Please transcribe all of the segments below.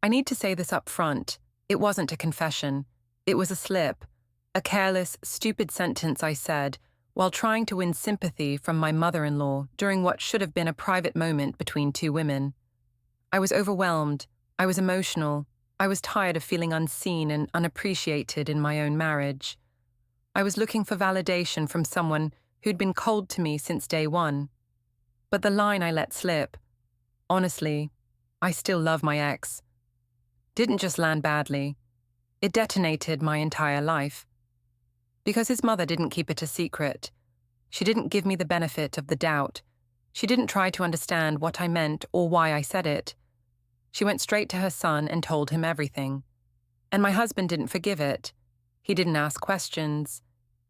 I need to say this up front. It wasn't a confession. It was a slip. A careless, stupid sentence I said while trying to win sympathy from my mother-in-law during what should have been a private moment between two women. I was overwhelmed. I was emotional. I was tired of feeling unseen and unappreciated in my own marriage. I was looking for validation from someone who'd been cold to me since day one. But the line I let slip, honestly, I still love my ex, didn't just land badly. It detonated my entire life. Because his mother didn't keep it a secret. She didn't give me the benefit of the doubt. She didn't try to understand what I meant or why I said it. She went straight to her son and told him everything. And my husband didn't forgive it. He didn't ask questions.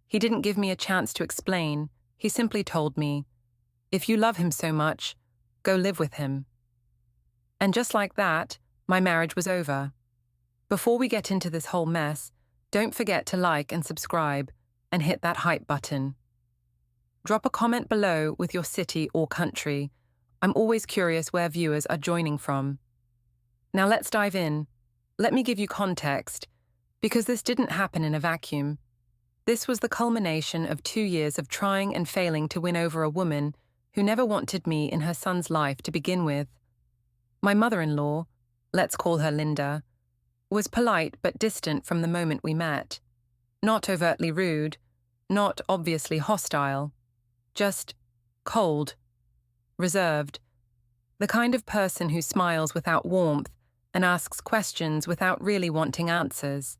He didn't give me a chance to explain. He simply told me, "If you love him so much, go live with him." And just like that, my marriage was over. Before we get into this whole mess, don't forget to like and subscribe and hit that hype button. Drop a comment below with your city or country. I'm always curious where viewers are joining from. Now let's dive in. Let me give you context, because this didn't happen in a vacuum. This was the culmination of 2 years of trying and failing to win over a woman who never wanted me in her son's life to begin with. My mother-in-law, let's call her Linda, was polite but distant from the moment we met. Not overtly rude, not obviously hostile, just cold, reserved, the kind of person who smiles without warmth and asks questions without really wanting answers.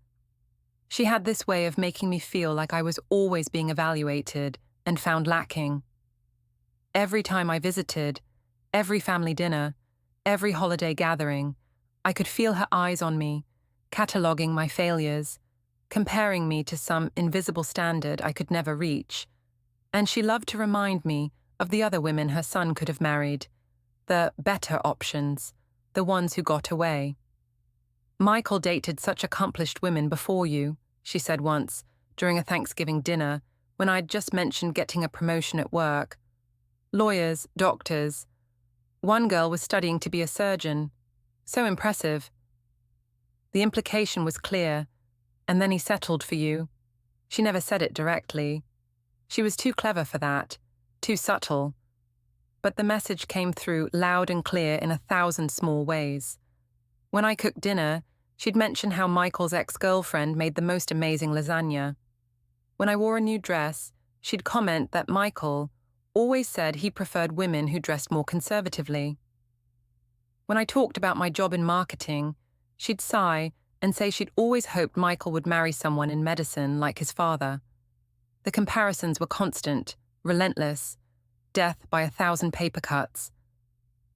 She had this way of making me feel like I was always being evaluated and found lacking. Every time I visited, every family dinner, every holiday gathering, I could feel her eyes on me, cataloguing my failures, comparing me to some invisible standard I could never reach. And she loved to remind me of the other women her son could have married, the better options, the ones who got away. "Michael dated such accomplished women before you," she said once, during a Thanksgiving dinner, when I'd just mentioned getting a promotion at work. Lawyers, doctors. One girl was studying to be a surgeon. So impressive. The implication was clear, and then he settled for you. She never said it directly. She was too clever for that, too subtle. But the message came through loud and clear in 1,000 small ways. When I cooked dinner, she'd mention how Michael's ex-girlfriend made the most amazing lasagna. When I wore a new dress, she'd comment that Michael always said he preferred women who dressed more conservatively. When I talked about my job in marketing, she'd sigh and say she'd always hoped Michael would marry someone in medicine like his father. The comparisons were constant, relentless, death by 1,000 paper cuts.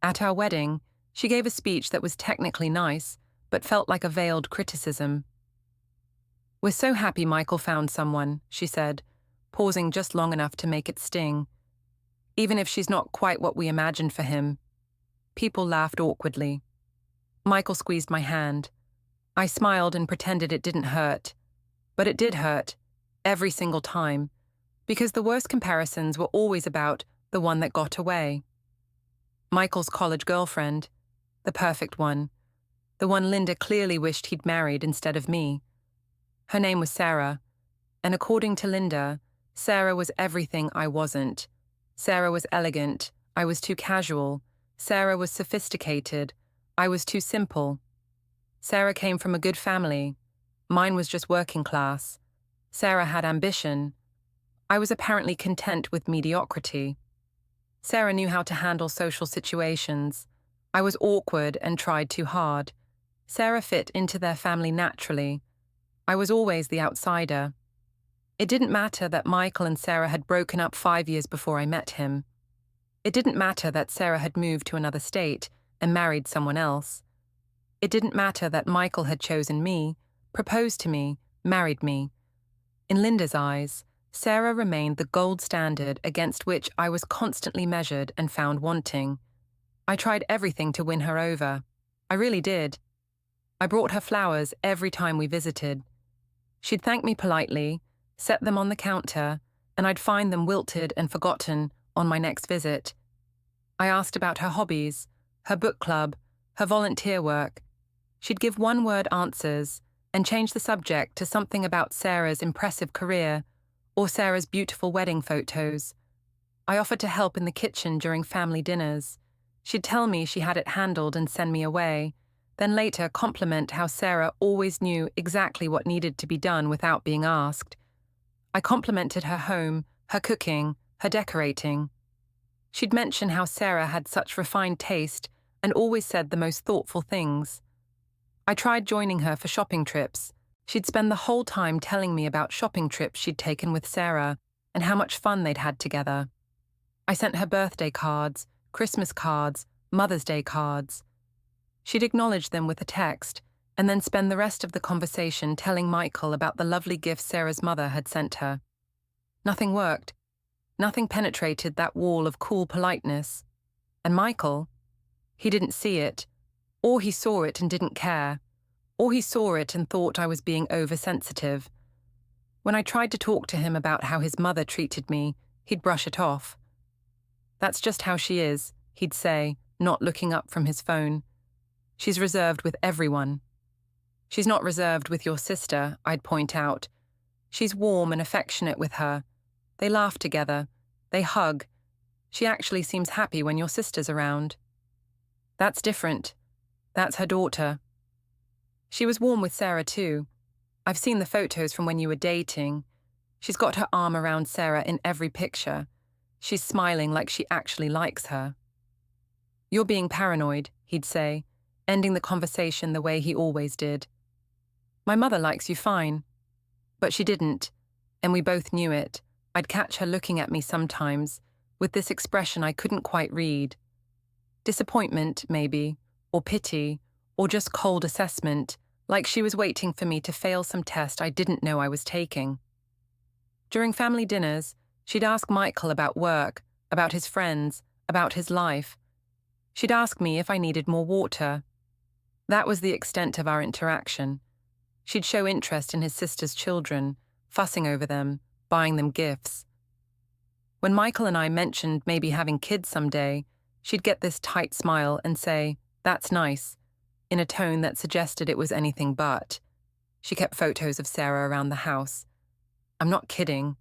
At our wedding, she gave a speech that was technically nice, but felt like a veiled criticism. "We're so happy Michael found someone," she said, pausing just long enough to make it sting. "Even if she's not quite what we imagined for him." People laughed awkwardly. Michael squeezed my hand. I smiled and pretended it didn't hurt. But it did hurt, every single time, because the worst comparisons were always about the one that got away. Michael's college girlfriend, the perfect one, the one Linda clearly wished he'd married instead of me. Her name was Sarah, and according to Linda, Sarah was everything I wasn't. Sarah was elegant, I was too casual. Sarah was sophisticated, I was too simple. Sarah came from a good family, mine was just working class. Sarah had ambition. I was apparently content with mediocrity. Sarah knew how to handle social situations. I was awkward and tried too hard. Sarah fit into their family naturally. I was always the outsider. It didn't matter that Michael and Sarah had broken up 5 years before I met him. It didn't matter that Sarah had moved to another state and married someone else. It didn't matter that Michael had chosen me, proposed to me, married me. In Linda's eyes, Sarah remained the gold standard against which I was constantly measured and found wanting. I tried everything to win her over. I really did. I brought her flowers every time we visited. She'd thank me politely, set them on the counter, and I'd find them wilted and forgotten on my next visit. I asked about her hobbies, her book club, her volunteer work. She'd give one-word answers and change the subject to something about Sarah's impressive career or Sarah's beautiful wedding photos. I offered to help in the kitchen during family dinners. She'd tell me she had it handled and send me away, then later compliment how Sarah always knew exactly what needed to be done without being asked. I complimented her home, her cooking, her decorating. She'd mention how Sarah had such refined taste and always said the most thoughtful things. I tried joining her for shopping trips. She'd spend the whole time telling me about shopping trips she'd taken with Sarah and how much fun they'd had together. I sent her birthday cards, Christmas cards, Mother's Day cards. She'd acknowledge them with a text and then spend the rest of the conversation telling Michael about the lovely gifts Sarah's mother had sent her. Nothing worked. Nothing penetrated that wall of cool politeness. And Michael, he didn't see it, or he saw it and didn't care, or he saw it and thought I was being oversensitive. When I tried to talk to him about how his mother treated me, he'd brush it off. "That's just how she is," he'd say, not looking up from his phone. "She's reserved with everyone." "She's not reserved with your sister," I'd point out. "She's warm and affectionate with her. They laugh together. They hug. She actually seems happy when your sister's around." "That's different. That's her daughter." "She was warm with Sarah too. I've seen the photos from when you were dating. She's got her arm around Sarah in every picture. She's smiling like she actually likes her." "You're being paranoid," he'd say, ending the conversation the way he always did. "My mother likes you fine." But she didn't, and we both knew it. I'd catch her looking at me sometimes, with this expression I couldn't quite read. Disappointment, maybe, or pity, or just cold assessment, like she was waiting for me to fail some test I didn't know I was taking. During family dinners, she'd ask Michael about work, about his friends, about his life. She'd ask me if I needed more water. That was the extent of our interaction. She'd show interest in his sister's children, fussing over them, buying them gifts. When Michael and I mentioned maybe having kids someday, she'd get this tight smile and say, "That's nice," in a tone that suggested it was anything but. She kept photos of Sarah around the house. I'm not kidding.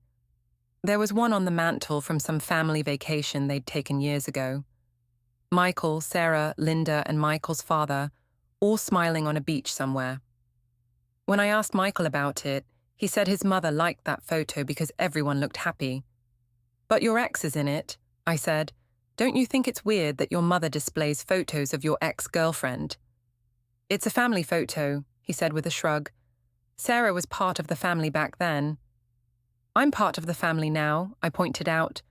There was one on the mantel from some family vacation they'd taken years ago. Michael, Sarah, Linda, and Michael's father, all smiling on a beach somewhere. When I asked Michael about it, he said his mother liked that photo because everyone looked happy. "But your ex is in it," I said. "Don't you think it's weird that your mother displays photos of your ex-girlfriend?" "It's a family photo," he said with a shrug. "Sarah was part of the family back then." "I'm part of the family now," I pointed out.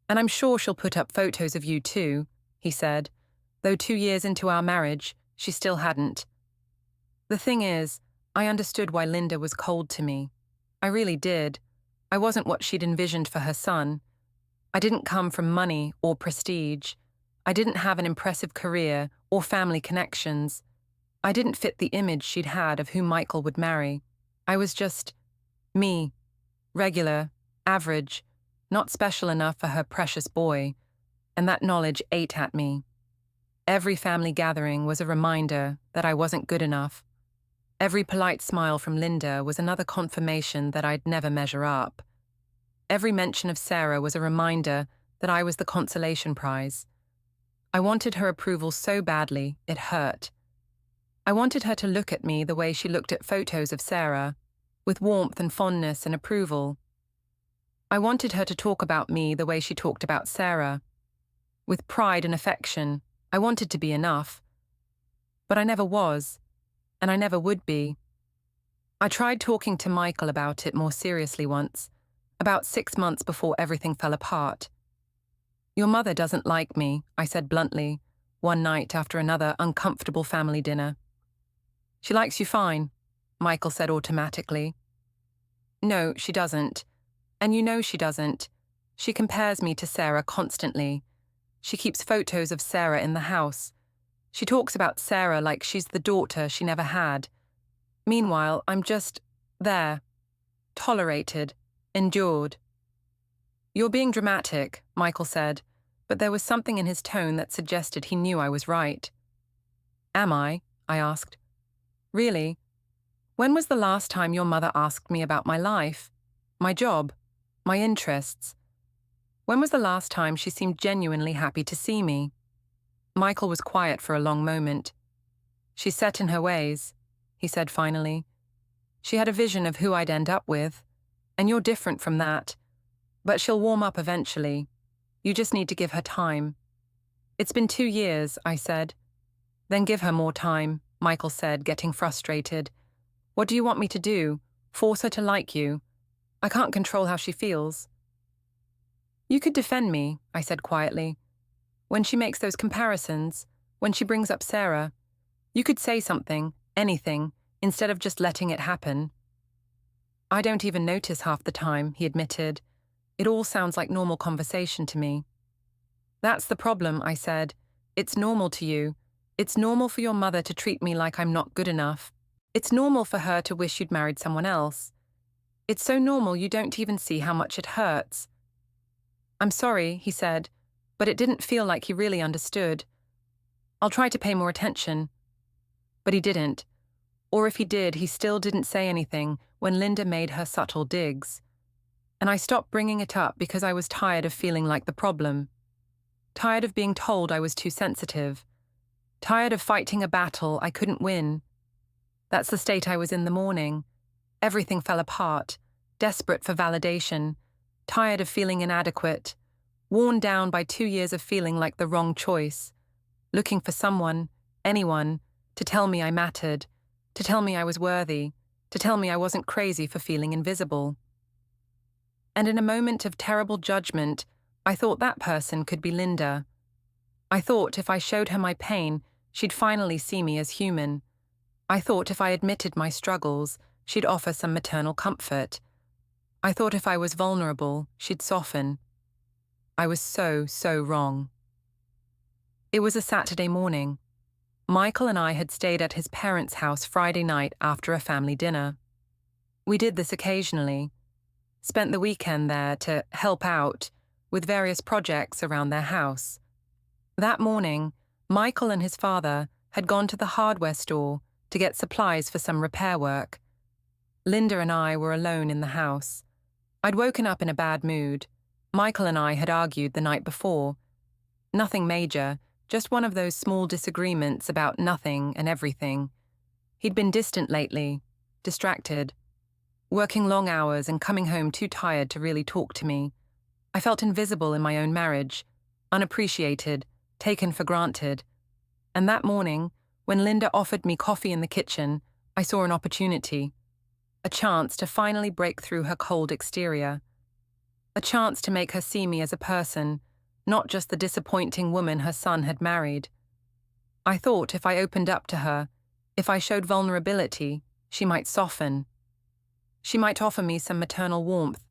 "And I'm sure she'll put up photos of you too," he said, though 2 years into our marriage, she still hadn't. The thing is, I understood why Linda was cold to me. I really did. I wasn't what she'd envisioned for her son. I didn't come from money or prestige. I didn't have an impressive career or family connections. I didn't fit the image she'd had of who Michael would marry. I was just me, regular, average, not special enough for her precious boy, and that knowledge ate at me. Every family gathering was a reminder that I wasn't good enough. Every polite smile from Linda was another confirmation that I'd never measure up. Every mention of Sarah was a reminder that I was the consolation prize. I wanted her approval so badly, it hurt. I wanted her to look at me the way she looked at photos of Sarah, with warmth and fondness and approval. I wanted her to talk about me the way she talked about Sarah. With pride and affection, I wanted to be enough. But I never was, and I never would be. I tried talking to Michael about it more seriously once, about 6 months before everything fell apart. "Your mother doesn't like me," I said bluntly, one night after another uncomfortable family dinner. "She likes you fine," Michael said automatically. "No, she doesn't. And you know she doesn't. She compares me to Sarah constantly. She keeps photos of Sarah in the house. She talks about Sarah like she's the daughter she never had. Meanwhile, I'm just there, tolerated, endured." "You're being dramatic," Michael said, but there was something in his tone that suggested he knew I was right. "Am I?" I asked. Really? When was the last time your mother asked me about my life, my job, my interests? When was the last time she seemed genuinely happy to see me? Michael was quiet for a long moment. She's set in her ways, he said finally. She had a vision of who I'd end up with, and you're different from that. But she'll warm up eventually. You just need to give her time. It's been 2 years, I said. Then give her more time, Michael said, getting frustrated. What do you want me to do? Force her to like you? I can't control how she feels. You could defend me, I said quietly. When she makes those comparisons, when she brings up Sarah, you could say something, anything, instead of just letting it happen. I don't even notice half the time, he admitted. It all sounds like normal conversation to me. That's the problem, I said. It's normal to you. It's normal for your mother to treat me like I'm not good enough. It's normal for her to wish you'd married someone else. It's so normal you don't even see how much it hurts. I'm sorry, he said, but it didn't feel like he really understood. I'll try to pay more attention. But he didn't. Or if he did, he still didn't say anything when Linda made her subtle digs. And I stopped bringing it up because I was tired of feeling like the problem. Tired of being told I was too sensitive. Tired of fighting a battle I couldn't win. That's the state I was in the morning. Everything fell apart, desperate for validation, tired of feeling inadequate, worn down by 2 years of feeling like the wrong choice, looking for someone, anyone, to tell me I mattered, to tell me I was worthy, to tell me I wasn't crazy for feeling invisible. And in a moment of terrible judgment, I thought that person could be Linda. I thought if I showed her my pain, she'd finally see me as human. I thought if I admitted my struggles, she'd offer some maternal comfort. I thought if I was vulnerable, she'd soften. I was so wrong. It was a Saturday morning. Michael and I had stayed at his parents' house Friday night after a family dinner. We did this occasionally, spent the weekend there to help out with various projects around their house. That morning, Michael and his father had gone to the hardware store to get supplies for some repair work. Linda and I were alone in the house. I'd woken up in a bad mood. Michael and I had argued the night before. Nothing major, just one of those small disagreements about nothing and everything. He'd been distant lately, distracted, working long hours and coming home too tired to really talk to me. I felt invisible in my own marriage, unappreciated, taken for granted. And that morning, when Linda offered me coffee in the kitchen, I saw an opportunity. A chance to finally break through her cold exterior. A chance to make her see me as a person, not just the disappointing woman her son had married. I thought if I opened up to her, if I showed vulnerability, she might soften. She might offer me some maternal warmth.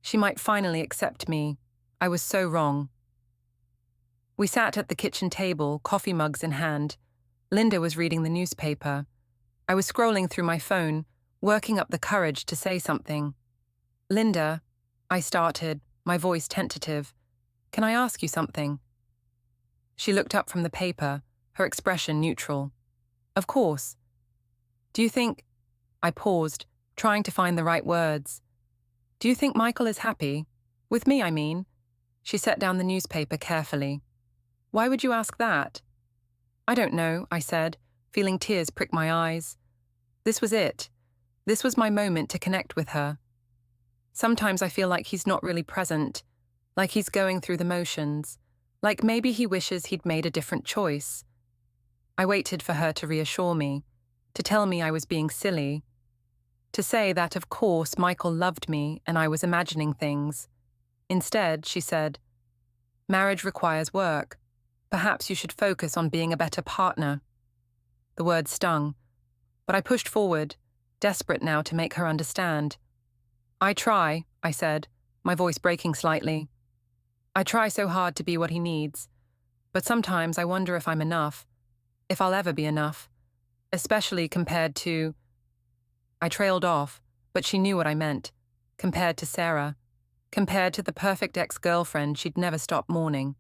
She might finally accept me. I was so wrong. We sat at the kitchen table, coffee mugs in hand. Linda was reading the newspaper. I was scrolling through my phone, working up the courage to say something. Linda, I started, my voice tentative. Can I ask you something? She looked up from the paper, her expression neutral. Of course. Do you think... I paused, trying to find the right words. Do you think Michael is happy? With me, I mean. She set down the newspaper carefully. Why would you ask that? I don't know, I said, feeling tears prick my eyes. This was it. This was my moment to connect with her. Sometimes I feel like he's not really present, like he's going through the motions, like maybe he wishes he'd made a different choice. I waited for her to reassure me, to tell me I was being silly, to say that of course Michael loved me and I was imagining things. Instead, she said, marriage requires work. Perhaps you should focus on being a better partner. The word stung, but I pushed forward, desperate now to make her understand. I try, I said, my voice breaking slightly. I try so hard to be what he needs, but sometimes I wonder if I'm enough, if I'll ever be enough, especially compared to... I trailed off, but she knew what I meant, compared to Sarah, compared to the perfect ex-girlfriend she'd never stop mourning.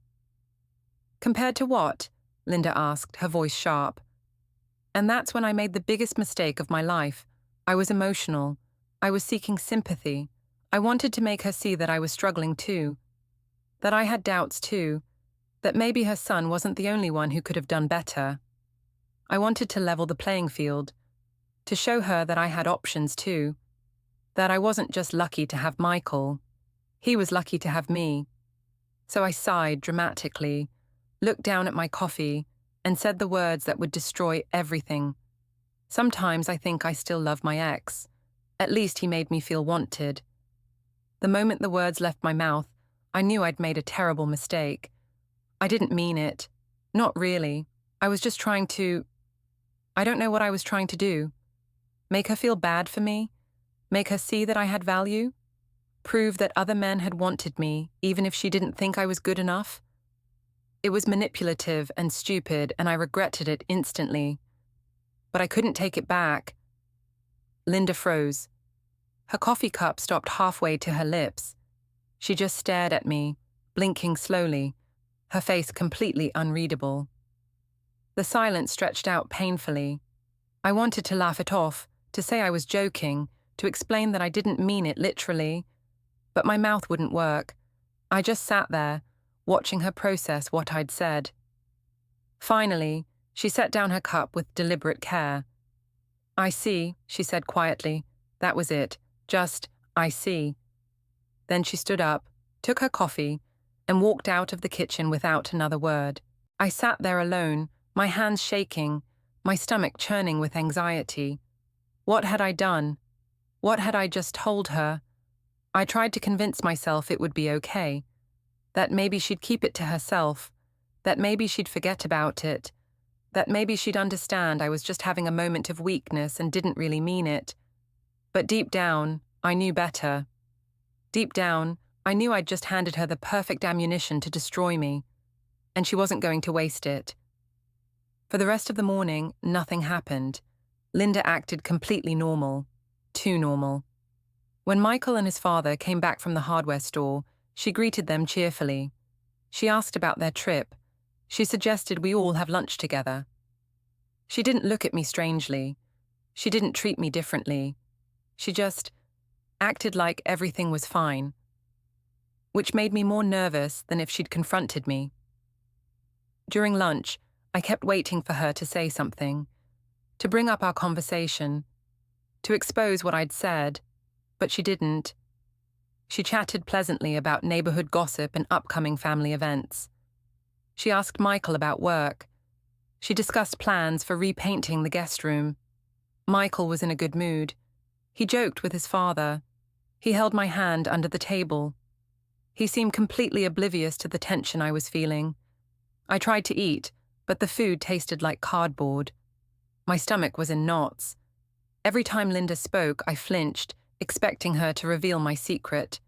Compared to what? Linda asked, her voice sharp. And that's when I made the biggest mistake of my life. I was emotional. I was seeking sympathy. I wanted to make her see that I was struggling too, that I had doubts too, that maybe her son wasn't the only one who could have done better. I wanted to level the playing field, to show her that I had options too, that I wasn't just lucky to have Michael. He was lucky to have me. So I sighed dramatically, looked down at my coffee, and said the words that would destroy everything. Sometimes I think I still love my ex. At least he made me feel wanted. The moment the words left my mouth, I knew I'd made a terrible mistake. I didn't mean it. Not really. I was just trying to... I don't know what I was trying to do. Make her feel bad for me? Make her see that I had value? Prove that other men had wanted me, even if she didn't think I was good enough? It was manipulative and stupid, and I regretted it instantly. But I couldn't take it back. Linda froze. Her coffee cup stopped halfway to her lips. She just stared at me, blinking slowly, her face completely unreadable. The silence stretched out painfully. I wanted to laugh it off, to say I was joking, to explain that I didn't mean it literally, but my mouth wouldn't work. I just sat there, watching her process what I'd said. Finally, she set down her cup with deliberate care. "I see," she said quietly. That was it. Just, "I see." Then she stood up, took her coffee, and walked out of the kitchen without another word. I sat there alone, my hands shaking, my stomach churning with anxiety. What had I done? What had I just told her? I tried to convince myself it would be okay, that maybe she'd keep it to herself, that maybe she'd forget about it, that maybe she'd understand I was just having a moment of weakness and didn't really mean it. But deep down, I knew better. Deep down, I knew I'd just handed her the perfect ammunition to destroy me, and she wasn't going to waste it. For the rest of the morning, nothing happened. Linda acted completely normal. Too normal. When Michael and his father came back from the hardware store, she greeted them cheerfully. She asked about their trip. She suggested we all have lunch together. She didn't look at me strangely. She didn't treat me differently. She just acted like everything was fine, which made me more nervous than if she'd confronted me. During lunch, I kept waiting for her to say something, to bring up our conversation, to expose what I'd said, but she didn't. She chatted pleasantly about neighborhood gossip and upcoming family events. She asked Michael about work. She discussed plans for repainting the guest room. Michael was in a good mood. He joked with his father. He held my hand under the table. He seemed completely oblivious to the tension I was feeling. I tried to eat, but the food tasted like cardboard. My stomach was in knots. Every time Linda spoke, I flinched, expecting her to reveal my secret.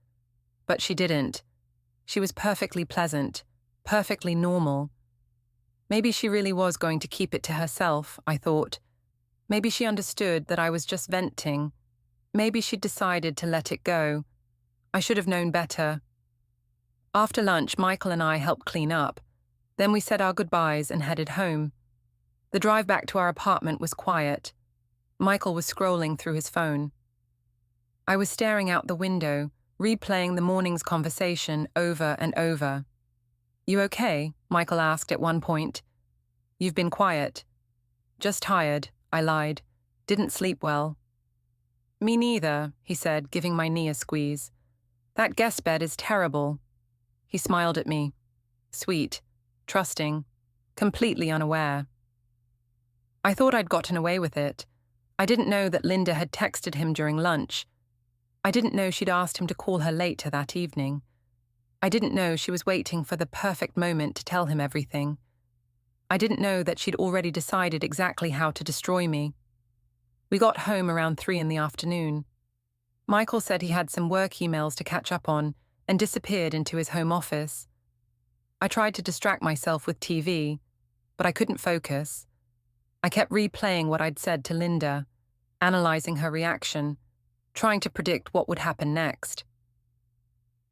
But she didn't. She was perfectly pleasant, perfectly normal. Maybe she really was going to keep it to herself, I thought. Maybe she understood that I was just venting. Maybe she'd decided to let it go. I should have known better. After lunch, Michael and I helped clean up. Then we said our goodbyes and headed home. The drive back to our apartment was quiet. Michael was scrolling through his phone. I was staring out the window, replaying the morning's conversation over and over. "You okay?" Michael asked at one point. "You've been quiet." "Just tired," I lied. "Didn't sleep well." "Me neither," he said, giving my knee a squeeze. "That guest bed is terrible." He smiled at me. Sweet, trusting, completely unaware. I thought I'd gotten away with it. I didn't know that Linda had texted him during lunch. I didn't know she'd asked him to call her later that evening. I didn't know she was waiting for the perfect moment to tell him everything. I didn't know that she'd already decided exactly how to destroy me. We got home around 3 in the afternoon. Michael said he had some work emails to catch up on and disappeared into his home office. I tried to distract myself with TV, but I couldn't focus. I kept replaying what I'd said to Linda, analyzing her reaction, trying to predict what would happen next.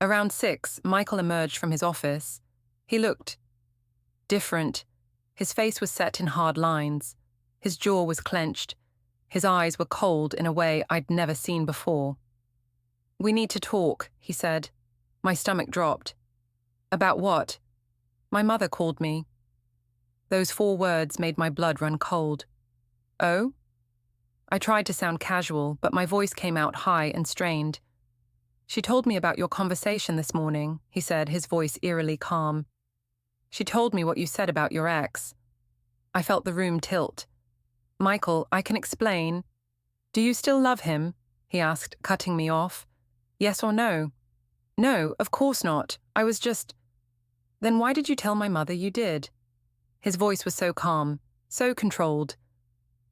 Around 6, Michael emerged from his office. He looked different. His face was set in hard lines. His jaw was clenched. His eyes were cold in a way I'd never seen before. "We need to talk," he said. My stomach dropped. "About what?" "My mother called me." Those 4 words made my blood run cold. "Oh?" I tried to sound casual, but my voice came out high and strained. "She told me about your conversation this morning," he said, his voice eerily calm. "She told me what you said about your ex." I felt the room tilt. "Michael, I can explain." "Do you still love him?" he asked, cutting me off. "Yes or no?" "No, of course not. I was just—" "Then why did you tell my mother you did?" His voice was so calm, so controlled.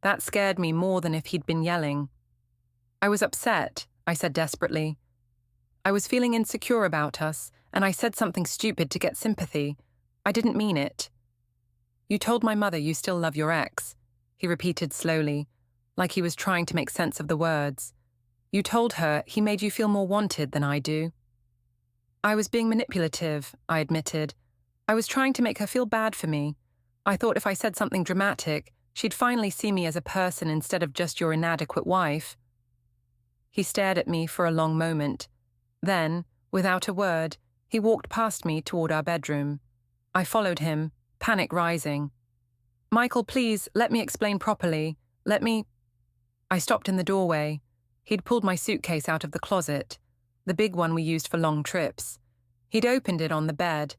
That scared me more than if he'd been yelling. "I was upset," I said desperately. "I was feeling insecure about us, and I said something stupid to get sympathy. I didn't mean it." "You told my mother you still love your ex," he repeated slowly, like he was trying to make sense of the words. "You told her he made you feel more wanted than I do." "I was being manipulative," I admitted. "I was trying to make her feel bad for me. I thought if I said something dramatic, she'd finally see me as a person instead of just your inadequate wife." He stared at me for a long moment. Then, without a word, he walked past me toward our bedroom. I followed him, panic rising. "Michael, please, let me explain properly. Let me—" I stopped in the doorway. He'd pulled my suitcase out of the closet, the big one we used for long trips. He'd opened it on the bed,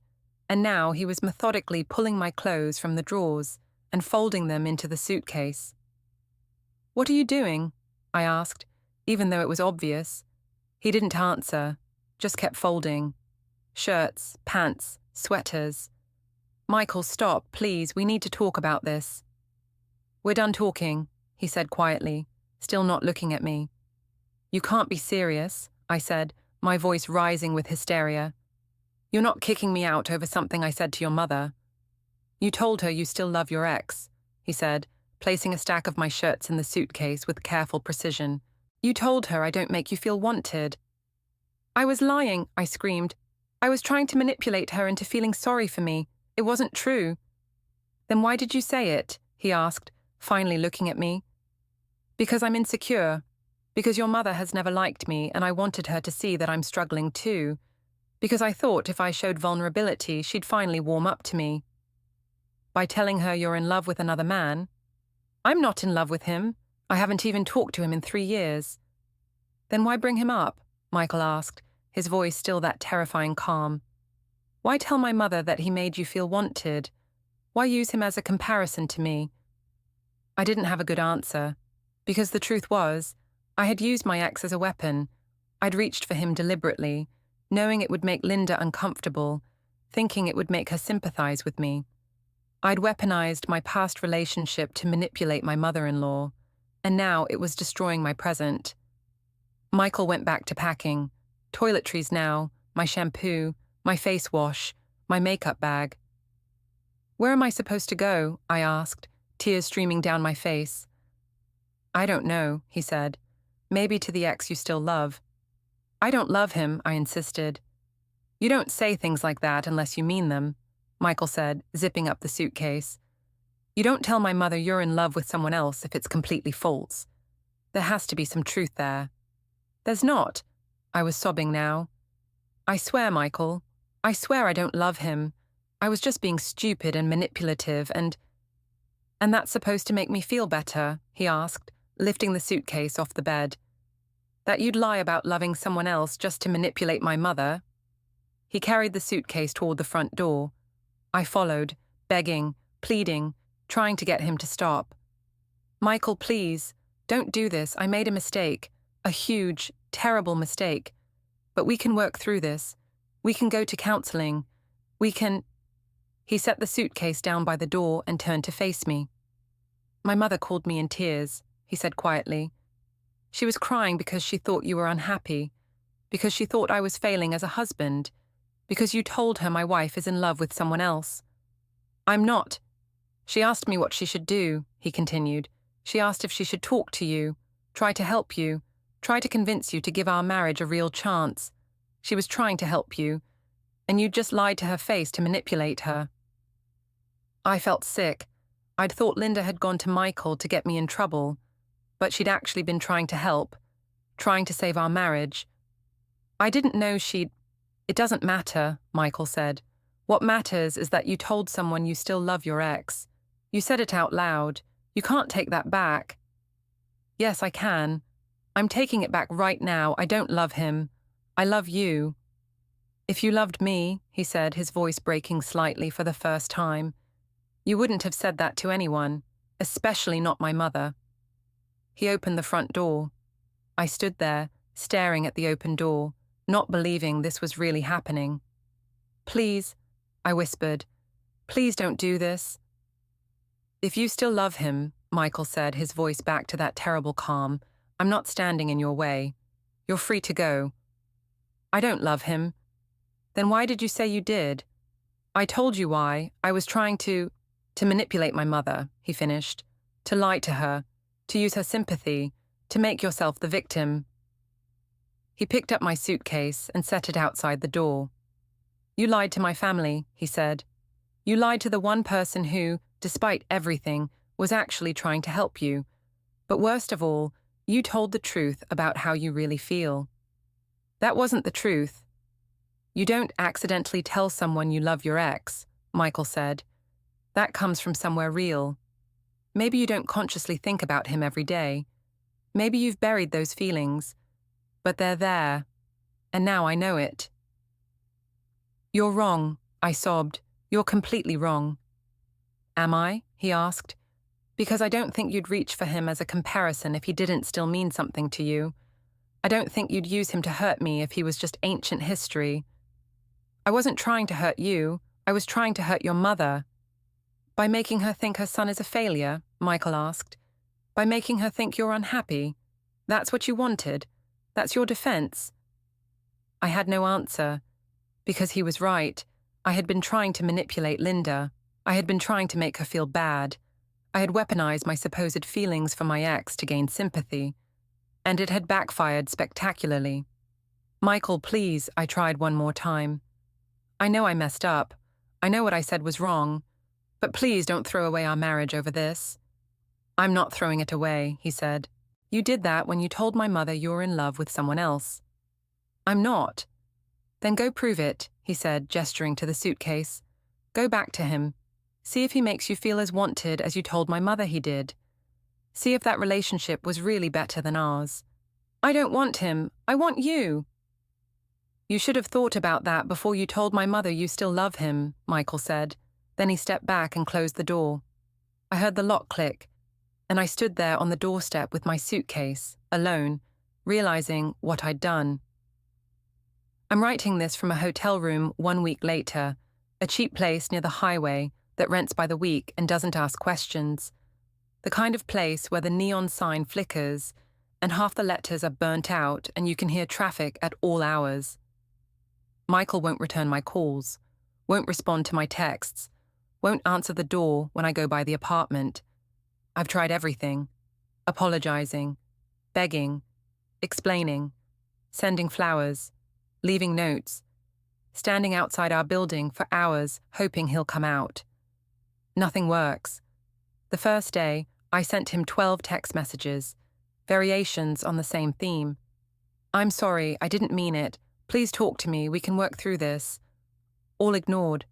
and now he was methodically pulling my clothes from the drawers and folding them into the suitcase. "What are you doing?" I asked, even though it was obvious. He didn't answer, just kept folding. Shirts, pants, sweaters. "Michael, stop, please, we need to talk about this." "We're done talking," he said quietly, still not looking at me. "You can't be serious," I said, my voice rising with hysteria. "You're not kicking me out over something I said to your mother." "You told her you still love your ex," he said, placing a stack of my shirts in the suitcase with careful precision. "You told her I don't make you feel wanted." "I was lying," I screamed. "I was trying to manipulate her into feeling sorry for me. It wasn't true." "Then why did you say it?" he asked, finally looking at me. "Because I'm insecure. Because your mother has never liked me and I wanted her to see that I'm struggling too. Because I thought if I showed vulnerability, she'd finally warm up to me." "By telling her you're in love with another man?" "I'm not in love with him. I haven't even talked to him in 3 years." "Then why bring him up?" Michael asked, his voice still that terrifying calm. "Why tell my mother that he made you feel wanted? Why use him as a comparison to me?" I didn't have a good answer, because the truth was, I had used my ex as a weapon. I'd reached for him deliberately, knowing it would make Linda uncomfortable, thinking it would make her sympathize with me. I'd weaponized my past relationship to manipulate my mother-in-law, and now it was destroying my present. Michael went back to packing. Toiletries now, my shampoo, my face wash, my makeup bag. "Where am I supposed to go?" I asked, tears streaming down my face. "I don't know," he said. "Maybe to the ex you still love." "I don't love him," I insisted. "You don't say things like that unless you mean them," Michael said, zipping up the suitcase. "You don't tell my mother you're in love with someone else if it's completely false. There has to be some truth there." "There's not." I was sobbing now. "I swear, Michael. I swear I don't love him. I was just being stupid and manipulative and—" "And that's supposed to make me feel better?" he asked, lifting the suitcase off the bed. "That you'd lie about loving someone else just to manipulate my mother?" He carried the suitcase toward the front door. I followed, begging, pleading, trying to get him to stop. "Michael, please, don't do this. I made a mistake. A huge, terrible mistake. But we can work through this. We can go to counseling. We can—" He set the suitcase down by the door and turned to face me. "My mother called me in tears," he said quietly. "She was crying because she thought you were unhappy, because she thought I was failing as a husband, because you told her my wife is in love with someone else. I'm not. She asked me what she should do," he continued. "She asked if she should talk to you, try to help you, try to convince you to give our marriage a real chance. She was trying to help you, and you just lied to her face to manipulate her." I felt sick. I'd thought Linda had gone to Michael to get me in trouble, but she'd actually been trying to help, trying to save our marriage. I didn't know she'd... It doesn't matter, Michael said. What matters is that you told someone you still love your ex. You said it out loud. You can't take that back. Yes, I can. I'm taking it back right now. I don't love him. I love you. If you loved me, he said, his voice breaking slightly for the first time, you wouldn't have said that to anyone, especially not my mother. He opened the front door. I stood there, staring at the open door, not believing this was really happening. Please, I whispered, please don't do this. If you still love him, Michael said, his voice back to that terrible calm, I'm not standing in your way. You're free to go. I don't love him. Then why did you say you did? I told you why. I was trying to manipulate my mother, he finished, to lie to her, to use her sympathy, to make yourself the victim. He picked up my suitcase and set it outside the door. You lied to my family, he said. You lied to the one person who, despite everything, was actually trying to help you. But worst of all, you told the truth about how you really feel. That wasn't the truth. You don't accidentally tell someone you love your ex, Michael said. That comes from somewhere real. Maybe you don't consciously think about him every day. Maybe you've buried those feelings. But they're there. And now I know it. You're wrong, I sobbed. You're completely wrong. Am I? He asked. Because I don't think you'd reach for him as a comparison if he didn't still mean something to you. I don't think you'd use him to hurt me if he was just ancient history. I wasn't trying to hurt you. I was trying to hurt your mother. By making her think her son is a failure, Michael asked. By making her think you're unhappy. That's what you wanted. That's your defense. I had no answer. Because he was right. I had been trying to manipulate Linda. I had been trying to make her feel bad. I had weaponized my supposed feelings for my ex to gain sympathy. And it had backfired spectacularly. Michael, please, I tried one more time. I know I messed up. I know what I said was wrong. But please don't throw away our marriage over this. I'm not throwing it away, he said. You did that when you told my mother you were in love with someone else. I'm not. Then go prove it, he said, gesturing to the suitcase. Go back to him. See if he makes you feel as wanted as you told my mother he did. See if that relationship was really better than ours. I don't want him. I want you. You should have thought about that before you told my mother you still love him, Michael said. Then he stepped back and closed the door. I heard the lock click, and I stood there on the doorstep with my suitcase, alone, realizing what I'd done. I'm writing this from a hotel room 1 week later, a cheap place near the highway that rents by the week and doesn't ask questions. The kind of place where the neon sign flickers and half the letters are burnt out and you can hear traffic at all hours. Michael won't return my calls, won't respond to my texts, won't answer the door when I go by the apartment. I've tried everything. Apologizing, begging, explaining, sending flowers, leaving notes, standing outside our building for hours hoping he'll come out. Nothing works. The first day, I sent him 12 text messages, variations on the same theme. I'm sorry, I didn't mean it. Please talk to me, we can work through this. All ignored.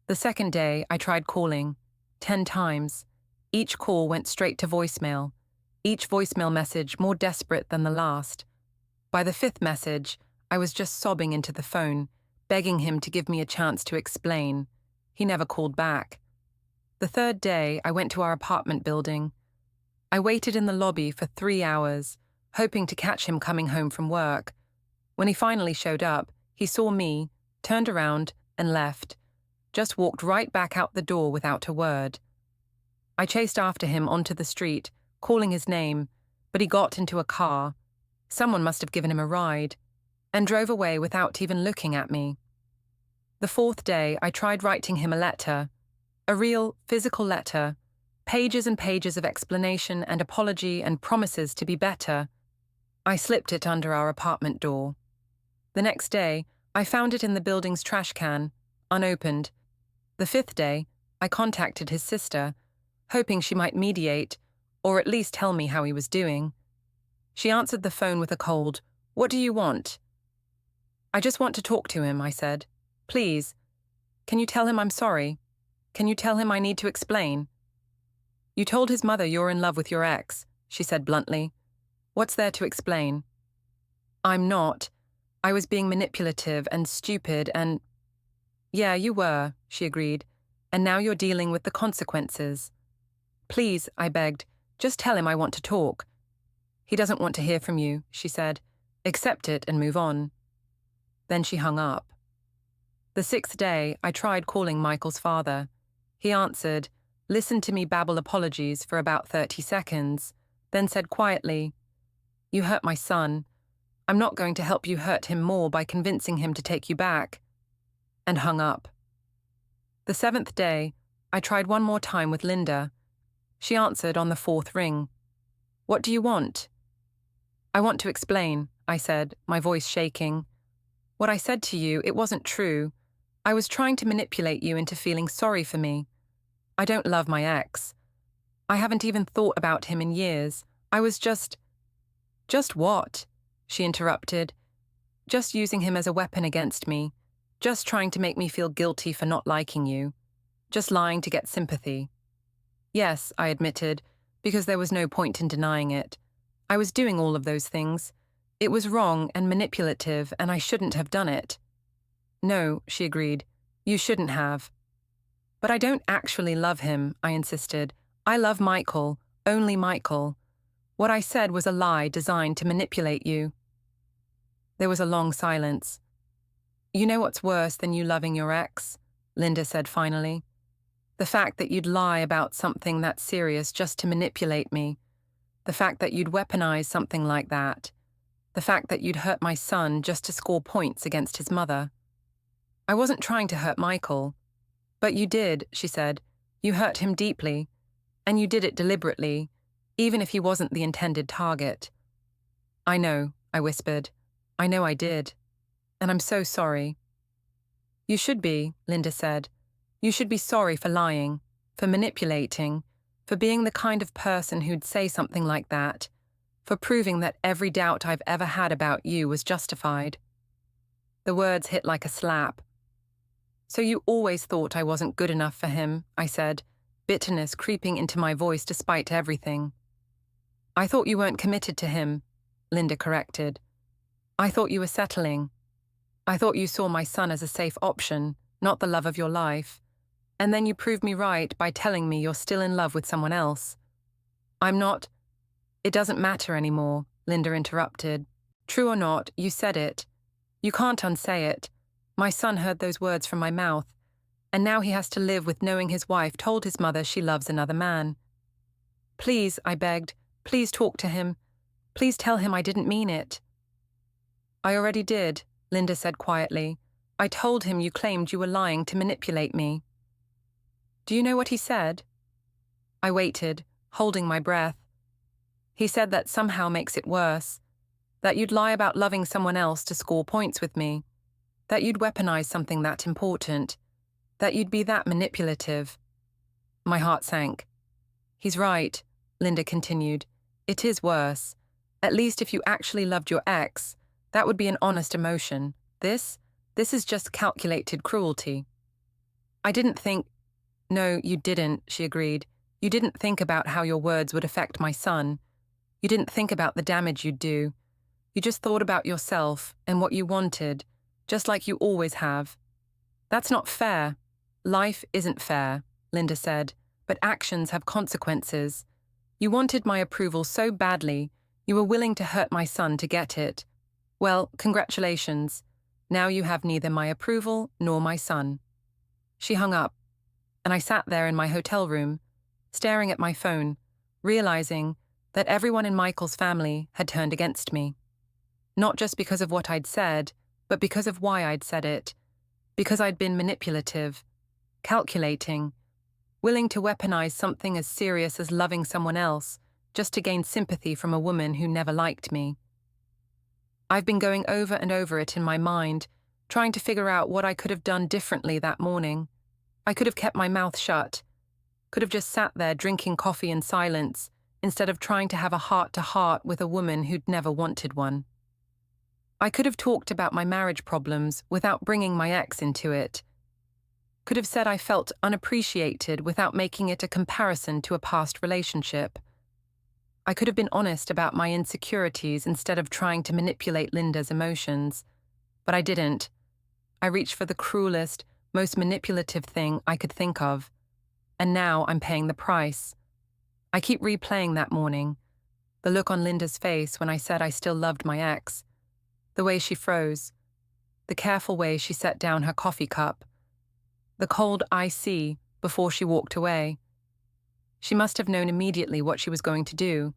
The second day, I tried calling, 10 times. Each call went straight to voicemail, each voicemail message more desperate than the last. By the fifth message, I was just sobbing into the phone, begging him to give me a chance to explain. He never called back. The third day, I went to our apartment building. I waited in the lobby for 3 hours, hoping to catch him coming home from work. When he finally showed up, he saw me, turned around, and left. Just walked right back out the door without a word. I chased after him onto the street, calling his name, but he got into a car. Someone must have given him a ride, and drove away without even looking at me. The fourth day, I tried writing him a letter, a real, physical letter, pages and pages of explanation and apology and promises to be better. I slipped it under our apartment door. The next day, I found it in the building's trash can, unopened. The fifth day, I contacted his sister. hoping she might mediate, or at least tell me how he was doing. She answered the phone with a cold, "What do you want?" "I just want to talk to him," I said. "Please. Can you tell him I'm sorry? Can you tell him I need to explain?" "You told his mother you're in love with your ex," she said bluntly. "What's there to explain?" "I'm not. I was being manipulative and stupid and—" "Yeah, you were," she agreed, "and now you're dealing with the consequences." "Please," I begged, "just tell him I want to talk." "He doesn't want to hear from you," she said. "Accept it and move on." Then she hung up. The 6th day, I tried calling Michael's father. He answered, listened to me babble apologies for about 30 seconds, then said quietly, "You hurt my son. I'm not going to help you hurt him more by convincing him to take you back," and hung up. The 7th day, I tried one more time with Linda. She answered on the 4th ring. "What do you want?" "I want to explain," I said, my voice shaking. "What I said to you, it wasn't true. I was trying to manipulate you into feeling sorry for me. I don't love my ex. I haven't even thought about him in years. I was just—" "Just what?" she interrupted. "Just using him as a weapon against me. Just trying to make me feel guilty for not liking you. Just lying to get sympathy." "Yes," I admitted, because there was no point in denying it. I was doing all of those things. It was wrong and manipulative, and I shouldn't have done it. "No," she agreed. "You shouldn't have." "But I don't actually love him," I insisted. "I love Michael, only Michael. What I said was a lie designed to manipulate you." There was a long silence. "You know what's worse than you loving your ex?" Linda said finally. "The fact that you'd lie about something that serious just to manipulate me. The fact that you'd weaponize something like that. The fact that you'd hurt my son just to score points against his mother." "I wasn't trying to hurt Michael." "But you did," she said. "You hurt him deeply. And you did it deliberately, even if he wasn't the intended target." "I know," I whispered. "I know I did. And I'm so sorry." "You should be," Linda said. "You should be sorry for lying, for manipulating, for being the kind of person who'd say something like that, for proving that every doubt I've ever had about you was justified." The words hit like a slap. "So you always thought I wasn't good enough for him," I said, bitterness creeping into my voice despite everything. "I thought you weren't committed to him," Linda corrected. "I thought you were settling. I thought you saw my son as a safe option, not the love of your life. And then you proved me right by telling me you're still in love with someone else." "I'm not—" "It doesn't matter anymore," Linda interrupted. "True or not, you said it. You can't unsay it. My son heard those words from my mouth, and now he has to live with knowing his wife told his mother she loves another man." "Please," I begged, "please talk to him. Please tell him I didn't mean it." "I already did," Linda said quietly. "I told him you claimed you were lying to manipulate me." "Do you know what he said?" I waited, holding my breath. "He said that somehow makes it worse. That you'd lie about loving someone else to score points with me. That you'd weaponize something that important. That you'd be that manipulative." My heart sank. "He's right," Linda continued. "It is worse. At least if you actually loved your ex, that would be an honest emotion. This is just calculated cruelty." "I didn't think—" "No, you didn't," she agreed. "You didn't think about how your words would affect my son. You didn't think about the damage you'd do. You just thought about yourself and what you wanted, just like you always have. That's not fair. Life isn't fair," Linda said, "but actions have consequences. You wanted my approval so badly, you were willing to hurt my son to get it. Well, congratulations. Now you have neither my approval nor my son." She hung up, and I sat there in my hotel room, staring at my phone, realizing that everyone in Michael's family had turned against me. Not just because of what I'd said, but because of why I'd said it. Because I'd been manipulative, calculating, willing to weaponize something as serious as loving someone else just to gain sympathy from a woman who never liked me. I've been going over and over it in my mind, trying to figure out what I could have done differently that morning. I could have kept my mouth shut. Could have just sat there drinking coffee in silence instead of trying to have a heart-to-heart with a woman who'd never wanted one. I could have talked about my marriage problems without bringing my ex into it. Could have said I felt unappreciated without making it a comparison to a past relationship. I could have been honest about my insecurities instead of trying to manipulate Linda's emotions. But I didn't. I reached for the cruelest, most manipulative thing I could think of. And now I'm paying the price. I keep replaying that morning. The look on Linda's face when I said I still loved my ex. The way she froze. The careful way she set down her coffee cup. The cold "I see" before she walked away. She must have known immediately what she was going to do.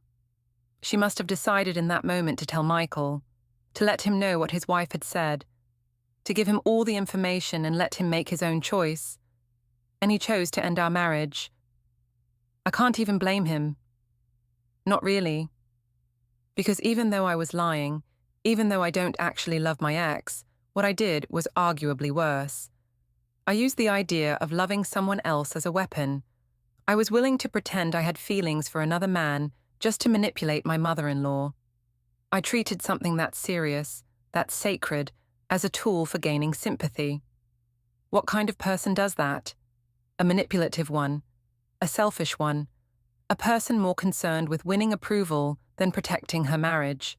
She must have decided in that moment to tell Michael, to let him know what his wife had said, to give him all the information and let him make his own choice. And he chose to end our marriage. I can't even blame him. Not really. Because even though I was lying, even though I don't actually love my ex, what I did was arguably worse. I used the idea of loving someone else as a weapon. I was willing to pretend I had feelings for another man just to manipulate my mother-in-law. I treated something that serious, that sacred, as a tool for gaining sympathy. What kind of person does that? A manipulative one, a selfish one, a person more concerned with winning approval than protecting her marriage.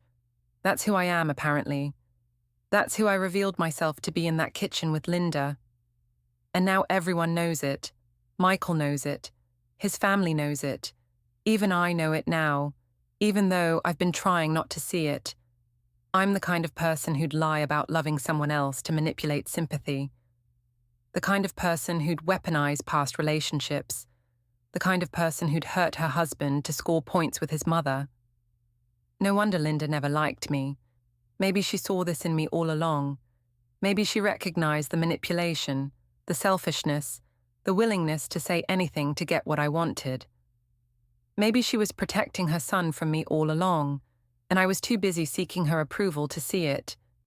That's who I am, apparently. That's who I revealed myself to be in that kitchen with Linda. And now everyone knows it. Michael knows it. His family knows it. Even I know it now, even though I've been trying not to see it. I'm the kind of person who'd lie about loving someone else to manipulate sympathy. The kind of person who'd weaponize past relationships. The kind of person who'd hurt her husband to score points with his mother. No wonder Linda never liked me. Maybe she saw this in me all along. Maybe she recognized the manipulation, the selfishness, the willingness to say anything to get what I wanted. Maybe she was protecting her son from me all along, and I was too busy seeking her approval to see it.